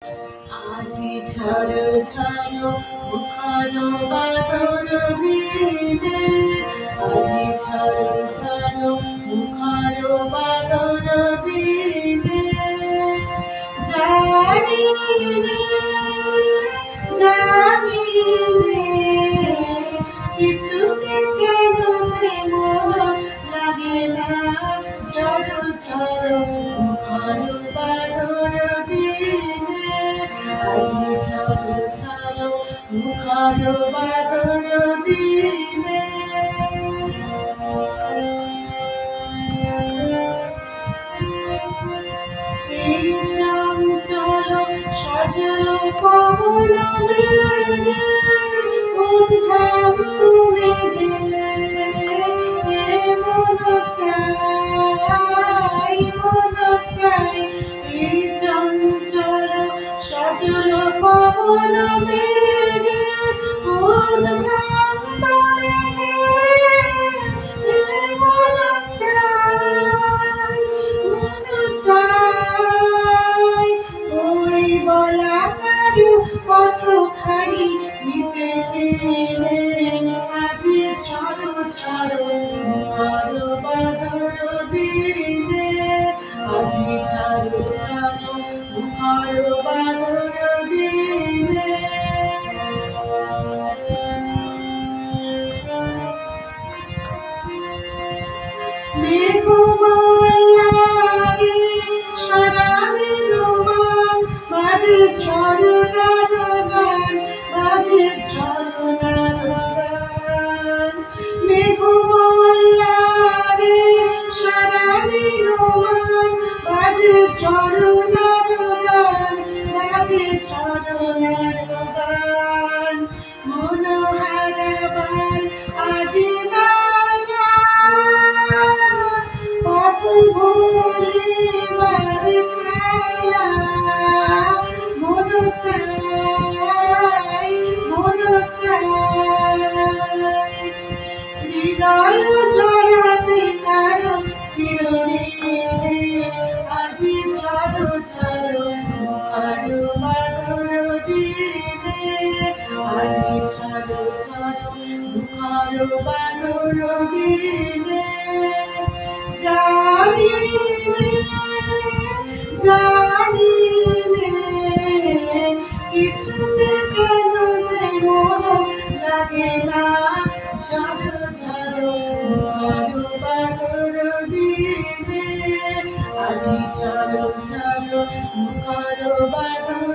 আজি ঝড় ঝড় মুখর বাদর দিনে আজি ঝড় ঝড় মুখর বাদর দিনে জানি জানি কিছুতে কেন যে মন লাগে না ঝড় ঝড় মুখর বাদর দিনে আজি ঝড় ঝড় মুখর বাদর দিনে এই চঞ্চল সজল পবন বেগে উদ্ধার তুমি যে মন চাই এই চঞ্চল সজল পবন বেগে উদ্ধার তুমি যে মন চাই ওই বলা কারু পথখানি নিতে চেয়ে আজি ঝড় ঝড় মুখর বাদর দিনে আজি ঝড় ঝড় মুখর বাদর দিনে মেঘমাল লাগে সারা মেঘমাল বাজে ঝরনার গান বাজে ঝরনার গান মেঘমাল লাগে সারা মেঘমাল বাজে ঝরনার গান বাজে ঝরনার গান মন হারাবার আজি পথ ভুলিবার খেলা মন চাই হৃদয় জড়াতে কারো চিরদিনে আজি ঝড় ঝড় মুখর বাদর দিনে আজি ঝড় ঝড় মুখর বাদর দিনে জানি কিছুতে কেন যে মন লাগে না ঝড় ঝড় মুখর বাদর দিনে আজি ঝড় ঝড় মুখর বাদর